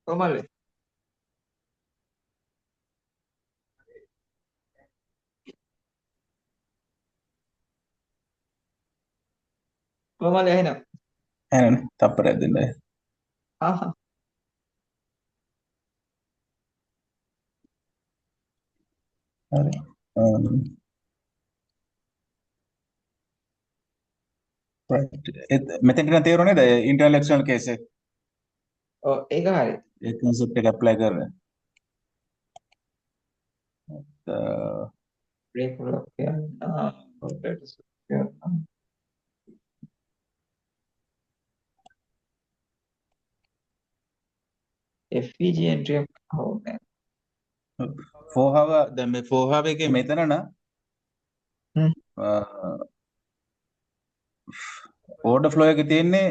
කොහමද? කොහමද එහෙනම්? එහෙනම් තප්පරයක් දෙන්න. ආහා. හරි. මෙතෙන්ට නම් තේරුණේ නේද ඉන්ටර්නල් එක්ස්ටර්නල් කේස් එක? ඔව් ඒක හරි. ඒ concept එක apply කරලා. බ්‍රේක් වලක් කියනවා. ඔපරේටර්ස් කියනවා. FPG entry එක ඕනේ. ෆෝහාව දැන් මේ ෆෝහාව එකේ මෙතන නම් හ්ම්. ඕඩර් ෆ්ලෝ එකේ තියෙන්නේ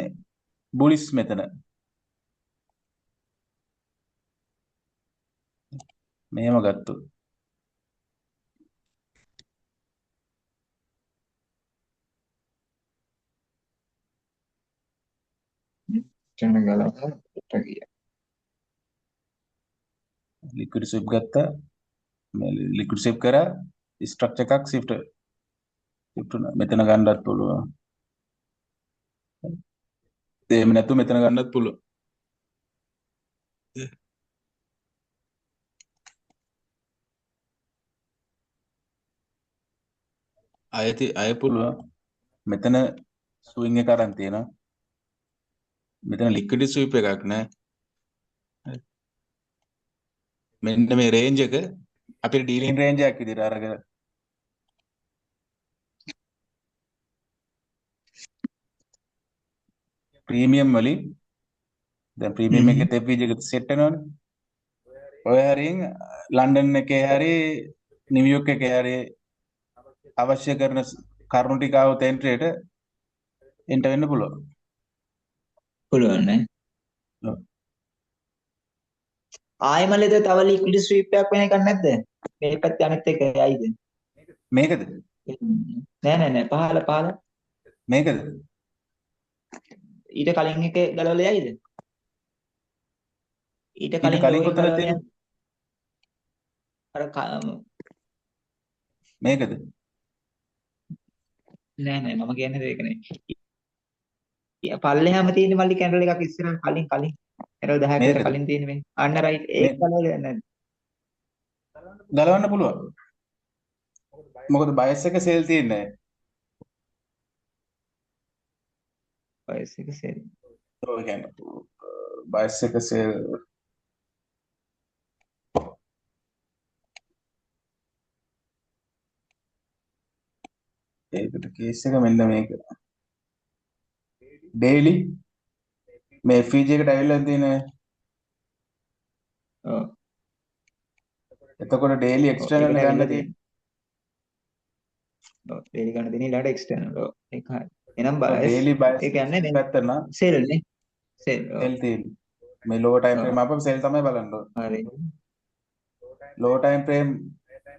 බුලිස් මෙතන. මෙහෙම ගත්තොත් චන ගලවලා පිට ගියා. ලික්විඩ් ස්විප් ගත්තා. මේ ලික්විඩ් ස්විප් කරා ස්ට්‍රක්චර් එකක් shift වුණා. මෙතන ගන්නත් පුළුවන්. එහෙම නැතු මෙතන ගන්නත් පුළුවන්. අය පුළුවන්. මෙතන ස්විං එක අරන් තියෙනවා. මෙතන ලික්විඩ් ස්විප් එකක් නෑ. මෙන්න මේ රේන්ජ් එක අපිට ඩීලින් රේන්ජ් එකක් විදිහට අරගෙන ප්‍රීමියම් වලින් දැන් ප්‍රීමියම් හ්ම්. එකේ තෙපීජ් එක සෙට් වෙනවනේ. ඔය හරියෙන් ලන්ඩන් එකේ හරි නිව්යෝර්ක් එකේ හරි අවශ්‍ය කරන කරුණු ටික આવත එන්ට්‍රියට එන්ටර් වෙන්න පුළුවන්. පුළුවන් නේ. ආයෙමලද තව ලික්විඩ් ස්වීප් එකක් වෙන එකක් නැද්ද? මේ පැත්තේ අනිත් එක ඇයිද? මේකද? නෑ නෑ නෑ පහල මේකද? ඊට කලින් එක ගලවලා යයිද? ඊට ඊට කලින් ලෝ කලින් එක කොතනද ගලවලා තියෙන්නේ? යන්නේ. අර මේකද? නෑ නෑ මම කියන්නේ ඒක නෙවෙයි. පල්ලෙහාම තියෙන මල්ලි කැන්ඩල් එකක් ඉස්සරහ කලින් කැන්ඩල් 10ක් විතර මේකද? කලින් තියෙන මේ. අන්න රයිට් ඒක මේ ගලවලා නැද්ද? ගලවන්න පුළුවන්. මොකද බයස් එක සෙල් තියෙන්නේ වයස් එක සෙල්. නැහැ. ඔය කියන්නේ බයස් එක සෙල් ඒකට කේස් එක මෙන්න මේක. ඩේලි මේ FEG එකට ඇවිල්ලා තියෙන. ඔව්. එතකොට ඩේලි ඔව් එක්ස්ටර්නල් ඒකට ගන්න ඇවිල්ලා තියෙන්නේ. තියෙනවා. ඔව් ඩේලි ගන්න තියෙන ඊළඟට එක්ස්ටර්නල්. ඔව් ඒක හරි. එනම් ඔව් බයස් ඩේලි බයස් ඒ කියන්නේ මේ පැත්ත නම් සෙල් නේ. සෙල්. ඔව්. සෙල් තියෙන්නේ. මේ ලෝ ටයිම් ඔව්. ෆ්‍රේම් අපම සෙල් තමයි බලන්න ඕනේ. හරි. ලෝ ටයිම් ෆ්‍රේම්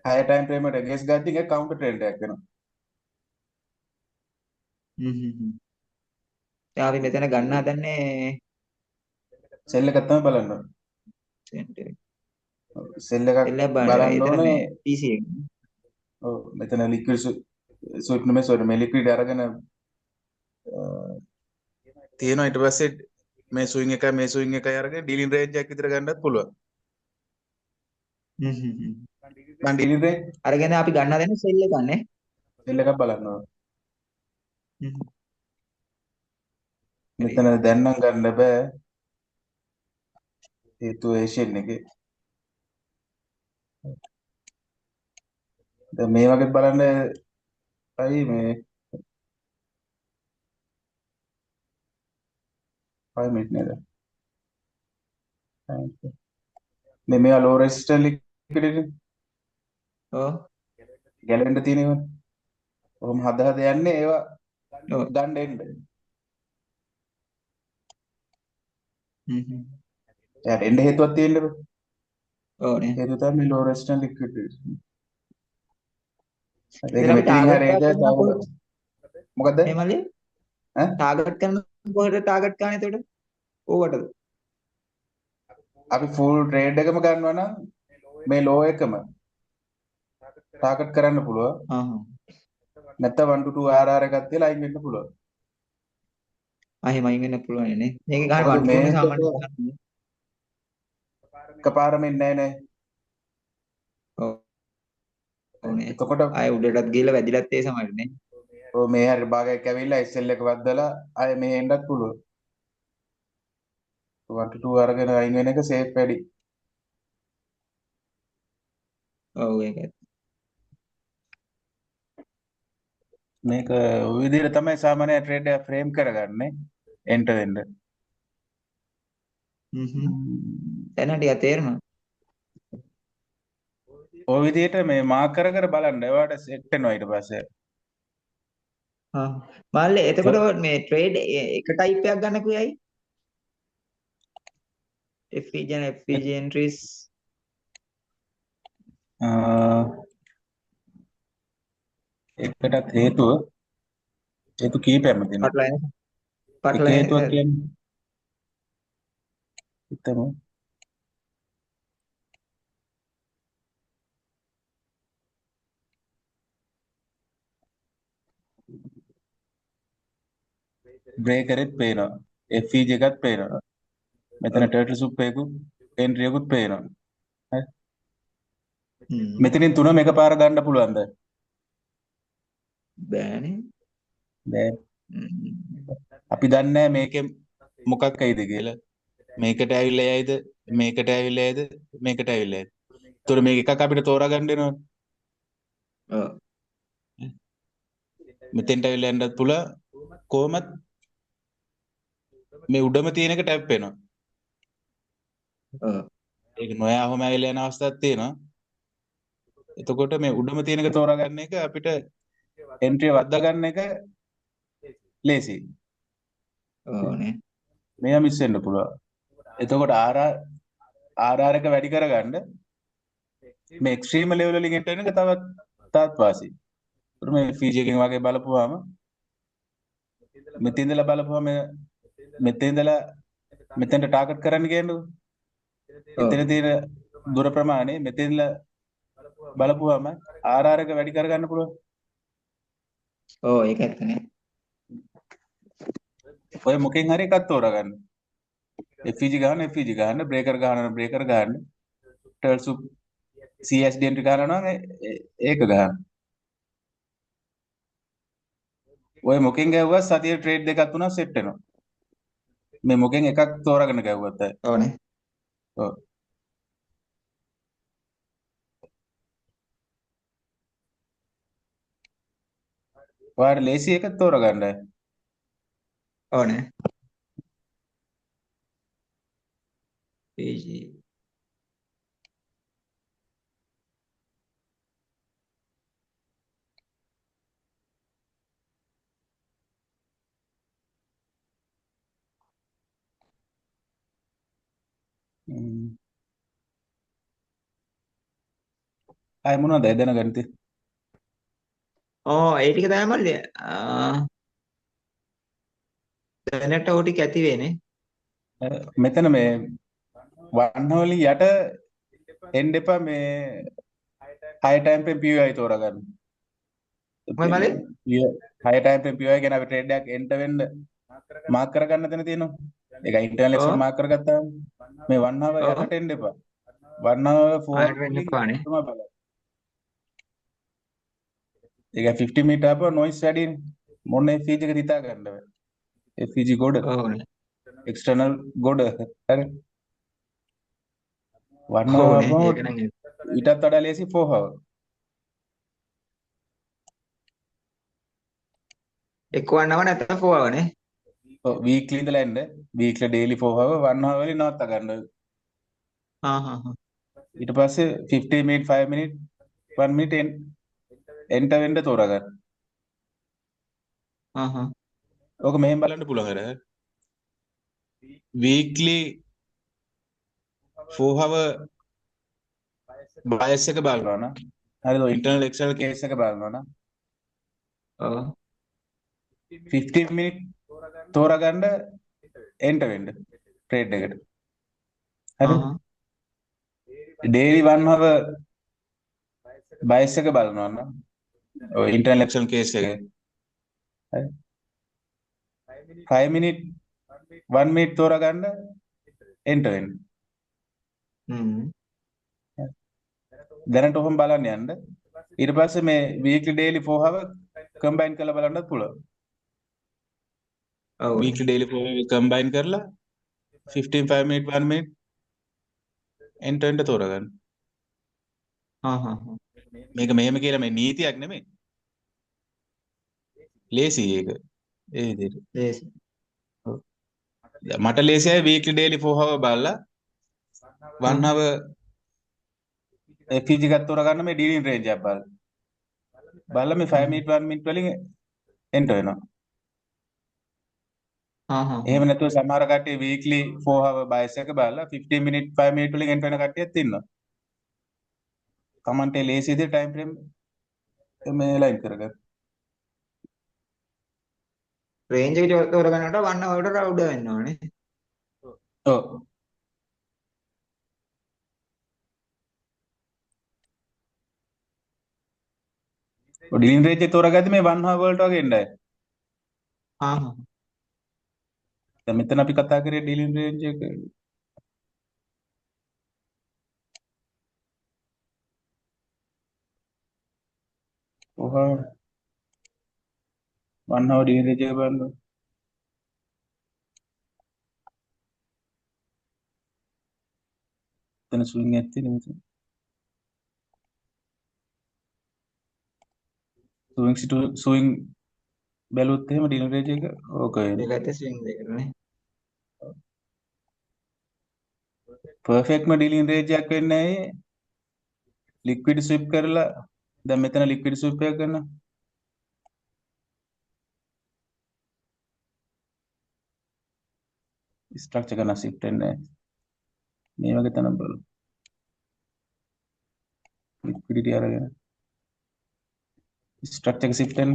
හයි ටයිම් ෆ්‍රේම් එකට ගෙස් ගද්දි ඒක කවුන්ටර් ට්‍රෙන්ඩ් එකක් වෙනවා. හ්ම් හ්ම් හ්ම්. දැන් අපි මෙතන ගන්න හදන්නේ සෙල් එකක් තමයි බලන්න ඕනේ. සෙන්ටර්. සෙල් එකක් සෙල් එක බලන්න. බලන්න එතන ඕනේ. මේ PC එක. ඔව් මෙතන ලික්විඩ් ස්විප් නෙමෙයි සෝරි මේ ලික්විඩ් අරගෙන තියෙනවා. ඊට පස්සේ මේ ස්විං එකයි අරගෙන ඩීලින් රේන්ජ් එකක් විතර ගන්නත් පුළුවන්. හ්ම් හ්ම් හ්ම්. මම ඩීලින් රේන්ජ් අරගෙන අපි ගන්න හදන්නේ සෙල් එකක් නේ. සෙල් එකක් බලන්න ඕනේ. හ්ම්. හරි. මෙතන දැන් නම් ගන්න බෑ. හේතුව ඒෂියන් එකේ. දැන් මේ වගේ බලන්න අයි මේ 5 මිනිත් නේද? මේ මේවා ලෝ රෙසිස්ටන්ට් ලික්විඩ් ඔව්. ගැලවෙන්න තියෙනවා. ඔහොම හද යන්නේ ඒවා ඔව්. ගන්න එන්න. හ්ම් හ්ම්. එයාට එන්න හේතුවක් තියෙන්නද? ඔව් නේ. හේතුව තමයි මේ ලෝ රෙසිස්ටන්ට් ලික්විඩ්. ඒක ඉතින් අපි මෙතනින් ටාගට් හරිය එකක් කරනවා කොහොමද? තව මොකද? මේ මල්ලි ඈ ටාගට් කරන කොහෙද ටාගට් කරන්නේ එතකොට? ඕවටද? අපි ෆුල් ට්‍රේඩ් එකම ගන්නවා නම් මේ ලෝ එකම ටාගට් කරන්න පුළුවන්. හා හා. නැත්නම් 1 to 2 RR එකක් තියලා අයින් වෙන්න පුළුවන්. එහෙම අයින් වෙන්න පුළුවන් නේ. මේක ගන්න මොකද 1 2 නේ මේකට සාමාන්‍යයෙන් ගන්න. එකපාරම ඉන්නේ නැහැ නේ. ඔව් නේ. එතකොට ආයෙ උඩටත් ගිහලා වැදිලත් ඒ සමහරනේ. ඔය මේ හරි භාගයක් ඇවිල්ලා SL එක වද්දලා ආයෙ මෙහෙ එන්නත් පුළුවන්. 1 to 2 අරගෙන අයින් වෙන එක සේෆ් වැඩි. ඔව් ඒක. මේක ඔය විදිහට තමයි සාමාන්‍ය ට්‍රේඩ් එක ෆ්‍රේම් කරගන්නේ එන්ට වෙන්න. දැන් ටිකක් තේරුණා. ඔය විදිහට මේ මාක් කර කර බලන්න. ඒවට සෙට් වෙනවා ඊට පස්සේ. හා. මාල්ලේ එතකොට මේ ට්‍රේඩ් එක ටයිප් එකක් ගන්න කුයයි. FVG entries එකටත් හේතු කීපයක්ම තියෙනවා. පටලයින එක පටලයින හේතුවක් කියන්නේ හිතමු බ්‍රේකරෙත් පේනවා. FVG එකත් පේනවා. මෙතන ටර්ටල් සුප් එකකුත් එන්ට්‍රි එකකුත් පේනවා. හරි. මෙතනින් තුනම එකපාර ගන්න පුළුවන්ද? බෑනේ. බෑ. අපි දන්නේ නැහැ මේකේ මොකක් ඇයිද කියලා. මේකට ඇවිල්ලා යයිද මේකට ඇවිල්ලා යයිද මේකට ඇවිල්ලා යයිද. ඒතර මේක එකක් අපිට තෝරා ගන්න වෙනවා. ඔව්. මෙතෙන්ට ඇවිල්ලා යන්නත් පුළුවන්. කොහොමත් මේ උඩම තියෙන එක ටැප් වෙනවා. ඔව්. ඒක නොයාවම ඇවිල්ලා යන අවස්ථාවක් තියෙනවා. එතකොට මේ උඩම තියෙන එක තෝරා ගන්න එක අපිට එන්ට්‍රි වද්දා ගන්න එක ලේසි. ඕනේ. මෙයා මිස් වෙන්න පුළුවන්. එතකොට RR එක වැඩි කරගන්න මේ එක්ස්ට්‍රීම ලෙවල් වලින් එන්ටර් වෙන එක තවත් වාසි. ඒත් මේ FVG එකෙන් වගේ බලපුවාම මෙතෙන් ඉඳලා බලපුවාම මෙතෙන් ඉඳලා මෙතෙන්ට ටාගට් කරන්න කියන්නේ. එතන තියෙන දුර ප්‍රමාණය මෙතෙන් ඉඳලා බලපුවාම RR එක වැඩි කරගන්න පුළුවන්. ඔව් ඒක ඇත්තනේ. ඔය මොකෙන් හරි එකක් තෝරගන්න. FVG ගන්න, බ්‍රේකර් ගන්න, ටර්ල් සුප් CSD එන්ට්‍රි ගන්නවා නම් ඒක ගන්න. ඔය මොකෙන් ගැව්වත් සතියේ ට්‍රේඩ් දෙකක් තුනක් සෙට් වෙනවා. මේ මොකෙන් එකක් තෝරාගෙන ගැව්වත් ඕනේ. ඔව්. ඔයාලට ලේසි එකක් තෝරගන්නයි. ඕනේ. PG ආයි මොනවද දැනගන්න තියෙන්නේ? ඒ ටික තමයි මල්ලේ. දැනට ඕ ටික ඇති වෙන්නේ. මෙතන මේ වන්හවලින් යට එන්න එපා මේ high time frame POI තෝරගන්න. මොකද මල්ලේ? high time frame POI කියන අපි ට්‍රේඩ් එකක් එන්ටර් වෙන්න මාක් කරගන්න තැන තියෙනවා. ඒක ඉන්ටර්නල් එක්සල් මාක් කරගත්තාම මේ 1 hour යටට එන්න එපා. 1 hour 4 වෙන්න එපානේ. තමයි බලන්න. ඒක 50 මීටර් අප නොයිස් වැඩිනේ. මොන FVG එක හිතා ගන්න බෑ. FVG ගොඩ. ඕනේ. එක්ස්ටර්නල් ගොඩ. හරි. 1 hour ඕනේ. අපම ඒක නම් ඊටත් වඩා ලේසි 4 hour. එක්වන්නව නැත්නම් ෆෝවනේ. ඔව් වීක්ලි ඉඳලා එන්න. වීක්ලි ඩේලි 4 hour 1 hour වලින් නවත්ත ගන්න. හා. ඊට පස්සේ 15 minute 5 minute 1 minute එන්ටර් වෙන්න තෝරගන්න. හා. ඕක මෙහෙම බලන්න පුළුවන් අර. වීක්ලි 4 hour බයස් එක බලනවා නම් හරිද ඉන්ටර්නල් එක්සල් කේස් එක බලනවා නම් ඔව්. 15 minute තෝරගන්න එන්ටර් වෙන්න ට්‍රේඩ් එකට. හරි ආහ් daily 1 hour bias එක බලනවා නම් ඔය internal election case එකේ හරි 5 minute 1 minute තෝරගන්න enter වෙන්න. දැනට ඔහොම බලන්න යන්න. ඊට පස්සේ මේ weekly daily 4 hour combine කරලා බලන්නත් පුළුවන්. ඔව් weekly daily 4 hour combine කරලා 15 5 minute 1 minute enter වෙන්න තෝරගන්න. මේක මෙහෙම කියලා මේ නීතියක් නෙමෙයි. ලේසි ඒක. ඒ විදිහට. ලේසි. ඔව්. මට ලේසියි weekly daily 4 hour බලලා 1 hour FPG එකක් තෝරගන්න මේ dealing range එක බලලා. බලලා මේ 5 minute 1 minute වලින් enter වෙනවා. එහෙම නැතුව සමහර කට්ටිය weekly 4 hour bias එක බලලා 15 minute 5 minute වලින් enter වෙන කට්ටියත් ඉන්නවා. කමන්ටේ ලේසි විදිහට time frame මේ line කරගන්න. රේන්ජ් එක තෝරගන්නකොට 1 hour කට උඩ වෙන්න ඕනේ. ඔව්. ඔය dealing range එක තෝරගත්තේ මේ 1 hour වලට වගේ එන්නයි. දැන් මෙතන අපි කතා කරේ dealing range එක. ඔහා 1 hour dealing range එක බලන්න. එතන swing එකක් තියෙනවා මෙතන. swing බැලුවොත් එහෙම dealing range එක ඕක වෙනවා. ඒකට ස්විං දෙකනේ. perfectම dealing range එකක් වෙන්නේ ඇයි? liquid sweep කරලා දැන් මෙතන liquid sweep එකක් කරනවා. structure කරන shift වෙන්නේ මේ වගේ තැනක් බලමු. liquidity අරගෙන structure එක shift වෙන.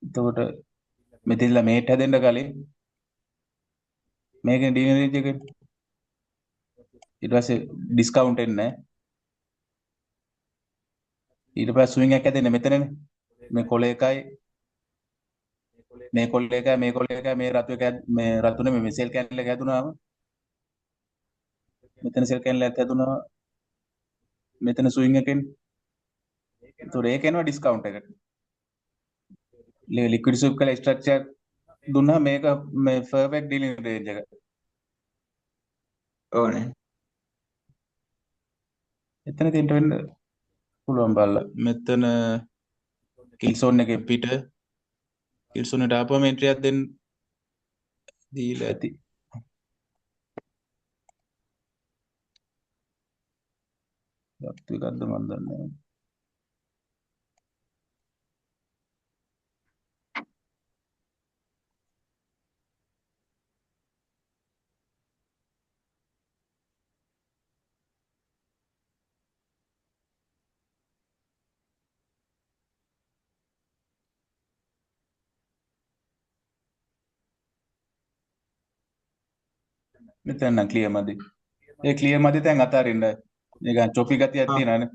එතකොට මෙතනලා මේට හැදෙන්න කලින් මේකේ dealing range එක ඊට පස්සේ discount එන්නේ නැහැ. ඊට පස්සේ swing එකක් හැදෙන්නේ මෙතනනේ. මේ කොළ එකයි මේ කොළ එකයි මේ කොළ එකයි මේ රතු එක මේ රතු නෙමෙයි මේ සෙල් කැන්ඩල් එක හැදුනාම මෙතන සෙල් කැන්ඩල් එකක් හැදුනා මෙතන ස්විං එකෙන් ඒතොර ඒක එනවා ඩිස්කවුන්ට් එකට ලික්විඩ් ස්විප් කළ ස්ට්‍රක්චර් දුන්නා මේක මේ පර්ෆෙක්ට් ඩීලින් රේන්ජ් එක ඕනේ. එතන තියෙන්න වෙන්න පුළුවන් බලලා මෙතන කිල් සෝන් එකේ පිට කිල් සෝන් එකට ආපුවම එන්ට්‍රි එකක් දෙන්න දීලා ඇති. ලක්තු එකක්ද මන් දන්නේ නැහැ. මෙතන නම් ක්ලියර් මදි. ඒ ක්ලියර් මදි දැන් අතාරින්න. නිකන් චොපි ගතියක් තියෙනවානේ.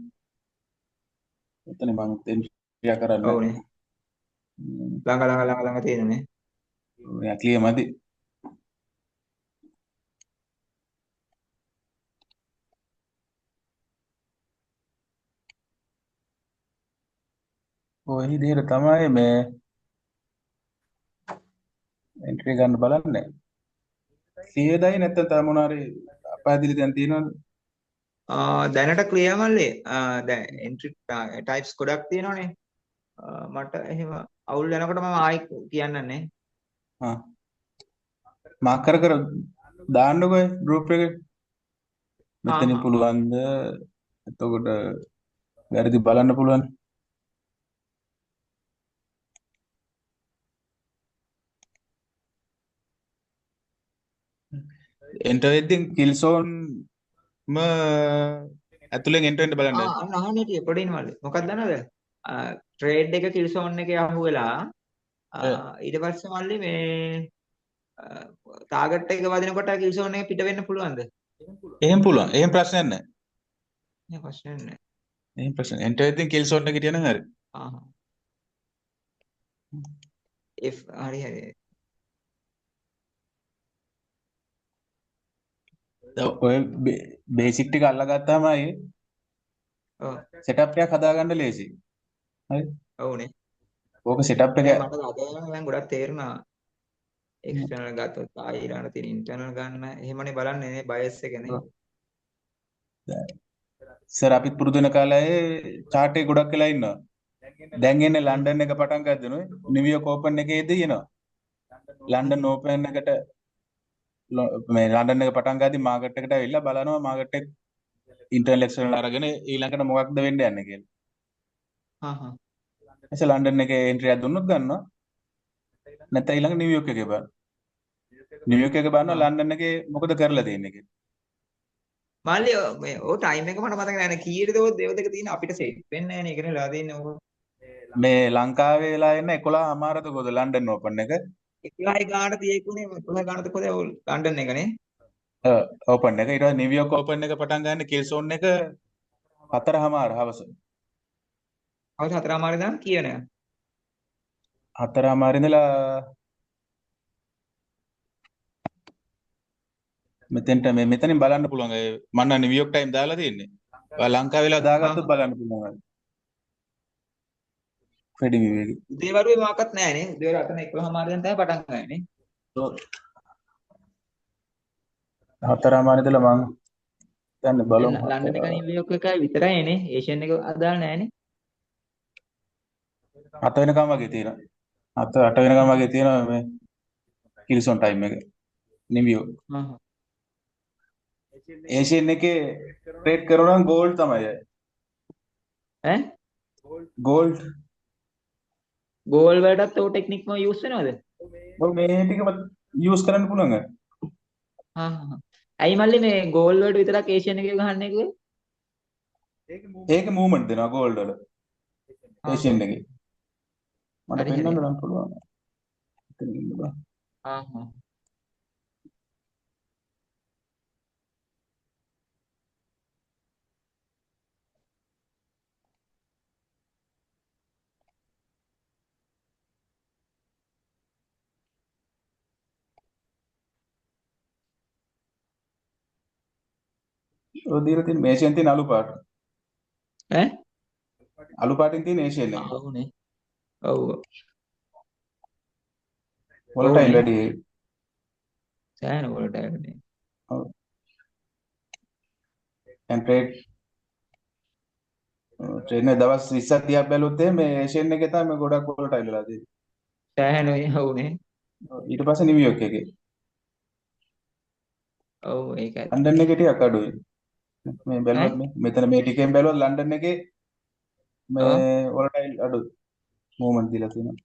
එතන මම එන්ට්‍රි කරන්න. ඕනේ. ළඟ තියෙනනේ. ඔය ක්ලියර් මදි. ඔය විදිහට තමයි මේ එන්ට්‍රි ගන්න බලන්නේ. ක්ලියර්දයි නැත්නම් තව මොනවා හරි අපහැදිලි දැන් තියෙනවද? දැනට ක්ලියර් මල්ලේ. දැන් එන්ට්‍රි ටයිප්ස් ගොඩක් තියෙනවනේ. මට එහෙම අවුල් වෙනකොට මම ආයි කියන්නන්නේ. මාක් කර කර දාන්නකෝ ගෲප් එකේ. මෙතනින් පුළුවන්ද? එතකොට වැරදි බලන්න පුළුවන්. එන්ටර් වෙද්දී කිල් සෝන් ම ඇතුලෙන් එන්ටර් වෙන්න බලන්න. අහන්න හිටියේ පොඩින් මල්ලේ. මොකක්ද දන්නවද? ට්‍රේඩ් එක කිල් සෝන් එකේ අහුවෙලා ඊට පස්සේ මල්ලි මේ ටාගට් එක වදිනකොට කිල් සෝන් එක පිට වෙන්න පුළුවන්ද? එහෙම පුළුවන්. එහෙම ප්‍රශ්නයක් නැහැ. නෑ ප්‍රශ්නයක් නෑ. එහෙම ප්‍රශ්න. එන්ටර් එකෙන් කිල් සෝන් එක හිටියනම් හරි. ආහ්. F හරි හරි. ඔය බේසික් ටික අල්ලගත්තාමයි ඔව්. සෙටප් එකක් හදාගන්න ලේසි. හරි. ඔව්නේ. ඕක සෙටප් එක දැන් මට අද නම් ගොඩක් තේරුණා. එක්ස්ටර්නල් ගත්තොත් ආයෙ ඊළඟට තියෙන ඉන්ටර්නල් ගන්න. එහෙමනේ බලන්නේ නේ බයස් එකනේ. සර් අපිත් පුරුදු වෙන කාලේ chart එක ගොඩක් වෙලා ඉන්නවා. දැන් එන්නේ ලන්ඩන් එක පටන් ගත්තනුයි නිව්යෝර්ක් ඕපන් එකේදී එනවා. ලන්ඩන් ඕපන් එකට මේ ලන්ඩන් එක පටන් ගද්දි මාකට් එකට ඇවිල්ලා බලනවා මාකට් එක ඉන්ටර්නල් එක්ස්ටර්නල් අරගෙන ඊළඟට මොකක්ද වෙන්න යන්නේ කියලා. හා හා. එසේ ලන්ඩන් එකේ එන්ට්‍රි එකක් දුන්නොත් ගන්නවා. නැත්නම් ඊළඟ නිව්යෝර්ක් එකේ බලන්න. නිව්යෝර්ක් එකේ බලනවා ලන්ඩන් එකේ මොකද කරලා තියෙන්නේ කියලා. මල්ලි මේ ඔය ටයිම් එක මට මතක නැහැ නේ කීයටද ඔය දේව දෙක තියෙන අපිට සෙට් වෙන්නේ නැහැ නේ ඒකනේ වෙලා තියෙන්නේ ඕක. මේ ලංකාවේ වෙලා එන්න 11:00 කොහොද ලන්ඩන් ඕපන් එක. 11 ගානට තියෙකුනේ 11 ගානට කොහෙද ඔය ලන්ඩන් එකනේ. ඕපන් එක ඊට පස්සේ නිව්යෝර්ක් ඕපන් එක පටන් ගන්න කිල් සෝන් එක 4:00 හවස. අවුරුදු 4:00 ඉඳන් කියන. 4:00 ඉඳලා මෙතෙන්ට මේ මෙතනින් බලන්න පුළුවන් ඒ මම නම් නිව්යෝර්ක් ටයිම් දාලා තියෙන්නේ. ඔයා ලංකාවේ වෙලා දාගත්තොත් බලන්න පුළුවන්. ෆ්‍රෙඩි විවේකි. උදේවරුේ මොකක්වත් නැහැ නේ. උදේවරු අතන 11:00 ඉඳන් තමයි පටන් ගන්නේ නේ. 4:00 ඉඳලා මං දැන් බලමු. ලන්ඩන් එක නිව්යෝර්ක් එකයි විතරයි නේ. ඒෂියන් එක අදාළ නැහැ නේ. 7 වෙනකම් වගේ තියෙනවා. 8 වෙනකම් වගේ තියෙනවා මේ කිල්සොන් ටයිම් එක. නිව්යෝර්ක්. හ්ම්. ඒෂියන් එකේ ට්‍රේඩ් කරනවා නම් ගෝල්ඩ් තමයි. ඈ? ගෝල්ඩ්. ගෝල් වලටත් ඔය ටෙක්නික්ම යූස් වෙනවද? ඔව් මේ ටිකම යූස් කරන්න පුළුවන්. හා හා. ඇයි මල්ලි මේ ගෝල් වලට විතරක් ඒෂියන් එකේ ගහන්නේ කිව්වේ? ඒක මූවමන්ට් දෙනවා ගෝල්ඩ් වල. ඒෂියන් එකේ. මට හරි හරි. පෙන්වන්න නම් පුළුවන්. එතන ඉන්න බෑ. හා හා. ඔය දීලා තියෙන මේෂෙන් තියෙන අලු පාට. ඈ? අලු පාටින් තියෙන ඒෂියන් එක. ඔව්නේ. ඔව්. වොලටයිල් වැඩි. සෑහෙන වොලටයිල් නේ. ඔව්. දැන් ට්‍රේඩ් එක දවස් 20ක් 30ක් බැලුවොත් මේ ඒෂියන් එකේ තමයි ගොඩක් වොලටයිල් වෙලා තියෙන්නේ. සෑහෙන ඔව්නේ. ඊට පස්සේ නිව්යෝර්ක් එකේ. ඔව් ඒක ඇත්ත. ලන්ඩන් එකේ ටිකක් අඩුයි. මේ ඈ? බැලුවත් මෙතන මේ ටිකෙන් බැලුවත් ලන්ඩන් එකේ මේ වොලටයිල් අඩුයි. මූවමන්ට් දීලා තියෙනවා.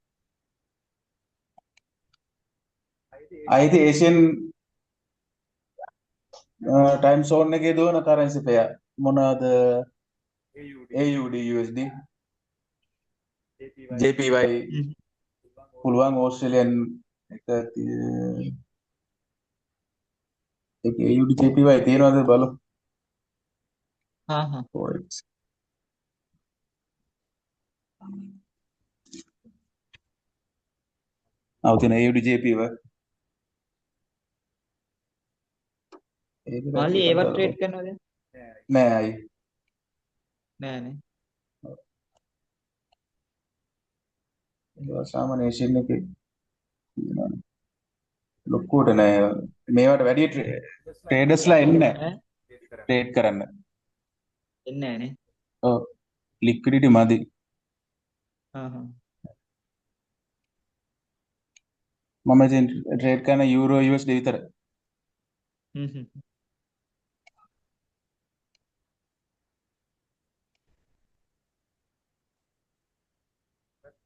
ආයිත් ඒෂියන් ටයිම් සෝන් එකේ දුවන කරන්සි පෙයා මොනවාද AUD USD JPY පුළුවන් ඕස්ට්‍රේලියන් එක ඒක AUD JPY තියෙනවද බලමු. හා හා. තියෙන AUD JPY මල්ලි ඒවත් ට්‍රේඩ් කරනවද? නෑ අයි නෑනේ. සාමාන්‍ය ඒෂියන් එකේ තියෙනවනේ. ලොකුවට නෑ මේවට වැඩි ට්‍රේඩර්ස්ලා එන්නේ නෑ ට්‍රේඩ් කරන්න. එන්නේ නෑනේ. ඔව් ලික්විඩිටි මදි. හා හා. මම ඉතින් ට්‍රේඩ් කරන යූරෝ USD විතරයි. හ්ම් හ්ම්.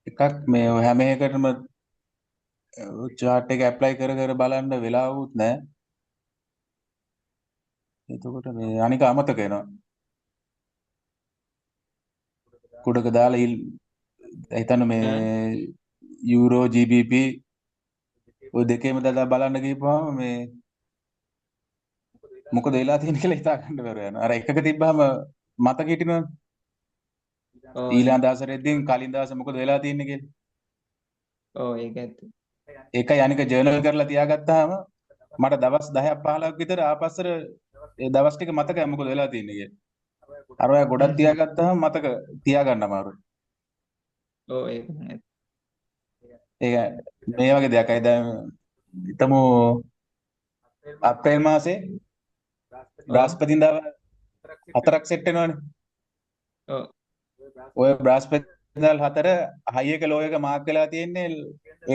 එකක් මේ හැම එකටම chart එක ඇප්ලයි කර කර බලන්න වෙලාවුත් නැහැ. එතකොට මේ අනික අමතක වෙනවා. කුඩක දාලා හිතන්න මේ යූරෝ GBP ඔය දෙකේම දාලා බලන්න ගිහපුවාම මේ මොකද වෙලා තියෙන්නේ කියලා හිතා ගන්න බැරුව යනවා. අර එකක තිබ්බහම මතක හිටිනවනේ. ඕනේ. ඊළඟ දවසට එද්දීන් කලින් දවසේ මොකද වෙලා තියෙන්නේ කියලා. ඔව් ඒක ඇත්ත. ඒකයි අනික ජර්නල් කරලා තියාගත්තාම මට දවස් 10ක් 15ක් විතර ආපස්සට ඒ දවස් ටික මතකයි මොකද වෙලා තියෙන්නේ කියලා. අර ඔය ගොඩක් තියාගත්තාම මතක තියාගන්න අමාරුයි. ඔව් ඒක ඇත්ත. ඒක මේ වගේ දෙයක්යි දැන් හිතමු අප්‍රේල් මාසේ ඔව්. බ්‍රහස්පතින්දාව 4ක් සෙට් වෙනවනේ. ඔව්. ඔය බ්‍රහස්පතින්දාල් 4 හයි එක ලෝ එක මාක් වෙලා තියෙන්නේ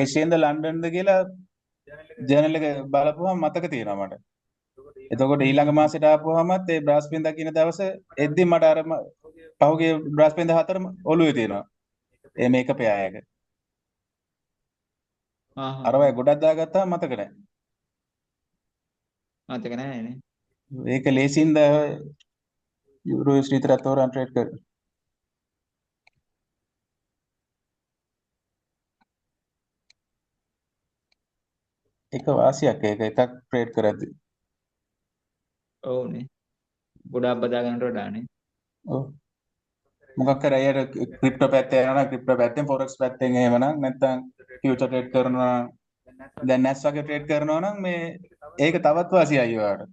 ඒෂියන්ද ලන්ඩන්ද කියලා ජර්නල් එක බලපුවම මතක තියෙනවා මට. එතකොට ඊළඟ මාසෙට ආපුවාමත් ඒ බ්‍රහස්පතින්දා කියන දවසේ එද්දි මට අර පහුගිය බ්‍රහස්පතින්දා 4ම ඔළුවේ තියෙනවා. ඒ මේක පෙයායක. අර වගේ ගොඩක් දාගත්තාම මතක නැහැ. මතක නැහැ නේ. ඒක ලේසින්ද යුරෝ විතර තෝරන් ට්‍රේඩ් කර. ඒක වාසියක් ඒක එකක් ට්‍රේඩ් කරද්දී. ඔව්නේ. ගොඩාක් බදා ගන්නට වඩානේ. ඔව්. මොකක් කරේ අර ක්‍රිප්ටෝ පැත්තේ යනවා නම් ක්‍රිප්ටෝ පැත්තෙන් ෆොරෙක්ස් පැත්තෙන් එහෙමනම් නැත්නම් ෆියුචර් ට්‍රේඩ් කරනවා දැන් නැස් වගේ ට්‍රේඩ් කරනවා නම් මේ ඒක තවත් වාසියයි ඔයාලට.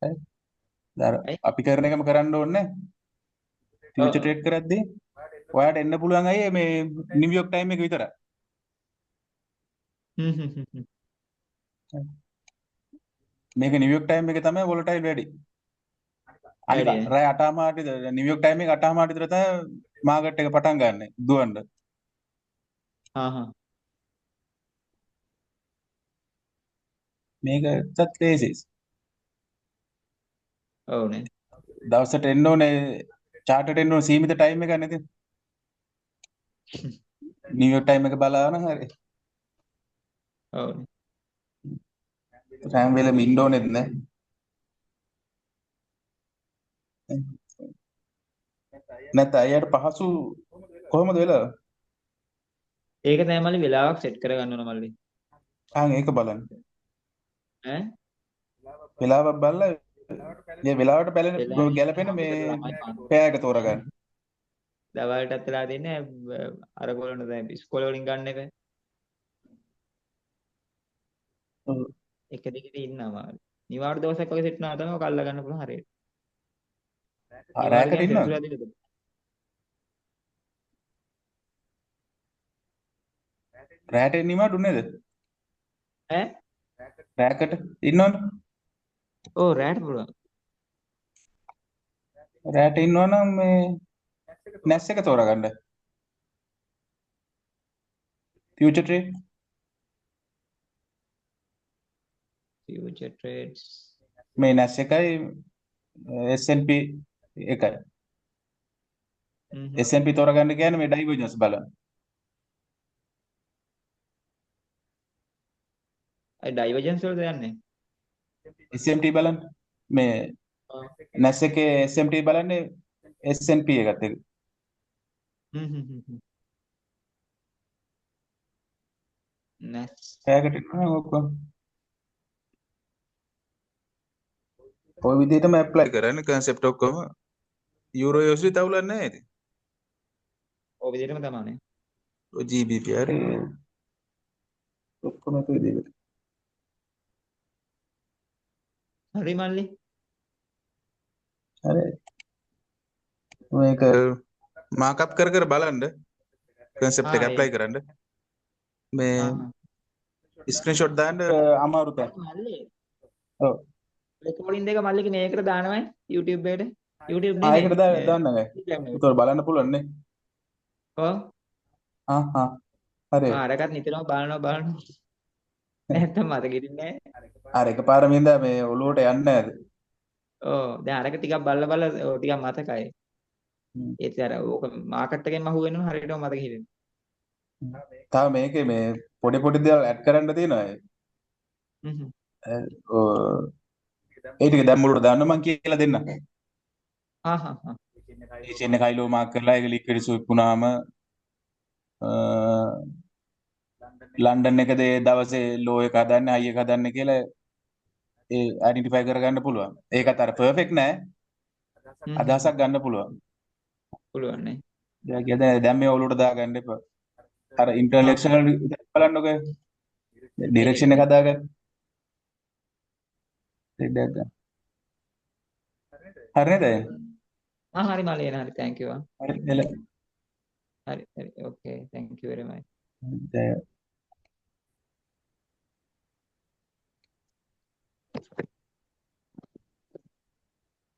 හරි. දැන් අපි කරන එකම කරන්න ඕනේ. ෆියුචර් ට්‍රේඩ් කරද්දී ඔයාලට එන්න පුළුවන් අය මේ නිව්යෝක් ටයිම් එක විතරයි. මේක නිව්යෝක් ටයිම් එකේ තමයි වොලටයිල් වැඩි. අනික රෑ 8:00 විතර නිව්යෝක් ටයිම් එක 8:00 විතර තමයි මාකට් එක පටන් ගන්න දුවන්න. මේකත් ලේසි. ඔව්නේ. දවසට එන්න ඕනේ චාටට එන්න ඕනේ සීමිත ටයිම් එකක් නැති. නිව්යෝක් ටයිම් එක බලාගෙන හරි. ඔව්නේ. හැම වෙලෙම ඉන්න ඕනෙත් නෑ. නැත්නම් අයියට පහසු කොහොමද වෙලා? ඒක තමයි මල්ලි වෙලාවක් සෙට් කරගන්න ඕන මල්ලි. ඒක බලන්න. ඈ? වෙලාවක් බලලා මේ වෙලාවට ගැලපෙන මේ පෑයක තෝරගන්න. දවල්ටත් වෙලා දෙන්නේ අර ගොල්ලන්ට දැන් ඉස්කෝලේ වලින් ගන්න එක. එක දිගට ඉන්නවා. නිවාඩු දවසක් වගේ සෙට් නවා තමයි ඔක අල්ල ගන්න පුළුවන් හරියට. රැකට ඉන්නවද? රැට නිවාඩු නේද? ඈ? රැකට ඉන්නවද? ඔව් රැට පුළුවන්. රැට ඉන්නවනම් මේ නැස් එක තෝරගන්න. ෆියුචර් ට්‍රේඩ් ෆියුචර් ට්‍රේඩ්ස් මේ නැස් එකයි S&P එකයි. S&P තෝරගන්න කියන්නේ මේ ඩයිවර්ජන්ස් බලන්න. අය ඩයිවර්ජන්ස් වලද යන්නේ? S&P බලන්න. මේ නැස් එකේ S&P බලන්නේ S&P එකත් එක. නැස් පැයකට ඉන්නවා ඔක්කොම. ඔය විදිහටම ඇප්ලයි කරන්න කන්සෙප්ට් ඔක්කොම යූරෝ යෝස්ලි තවුලක් නැහැ ඉතින්. ඔය විදිහටම තමයිනේ. ඔය GBP හරි ඔක්කොම එක විදිහකට. හරි මල්ලි. හරි. මේක මාකප් කර කර බලන්න කන්සෙප්ට් එක ඇප්ලයි කරන්න. මේ ස්ක්‍රීන්ෂොට් දාන්න අමාරු තැන. ඔව්. රෙකෝඩින් දෙක මල්ලිගේ මේකට දානවයි YouTube එකට. YouTube නේ. ආයෙකට දාන්න නෑ. ඒක බලන්න පුළුවන් නේ. ඔව්. හරි. අරකට නිතරම බලනවා. නැත්තම් මතක හිටින්නේ නෑ. අර එකපාරම ඉඳලා මේ ඔලුවට යන්නේ නැද්ද? ඔව් දැන් අරක ටිකක් බලලා ටිකක් මතකයි. ඒත් අර ඕක මාකට් එකෙන් අහු වෙනවනේ හරියටම මතක හිටින්නේ. තව මේකේ මේ පොඩි පොඩි දේවල් ඇඩ් කරන්න තියෙනවා. ඒ ටික දැන් මුලට දාන්න මම කියලා දෙන්නම්. ඒ චේන් එක හයිලෝ මාක් කරලා ඒක ලික්විඩ් ස්විප් වුණාම ලන්ඩන් එකද ඒ දවසේ ලෝ එක හදන්නේ හයි එක හදන්නේ කියලා ඒ අයිඩෙන්ටිෆයි කරගන්න පුළුවන්. ඒකත් අර පර්ෆෙක්ට් නෑ. අදහසක් ගන්න පුළුවන්. පුළුවන් නේ. දැන් මේ ඔලුවට දාගන්න එපා. අර ඉන්ටර්ලෙක්ෂනල් බලන්නකෝ. ඩිරෙක්ෂන් එක හදාගන්න. ටෙඩ් එක ගන්න. හරි නේද? හරි මාලියන හරි thank you හරි එල. හරි හරි okay thank you very much ජය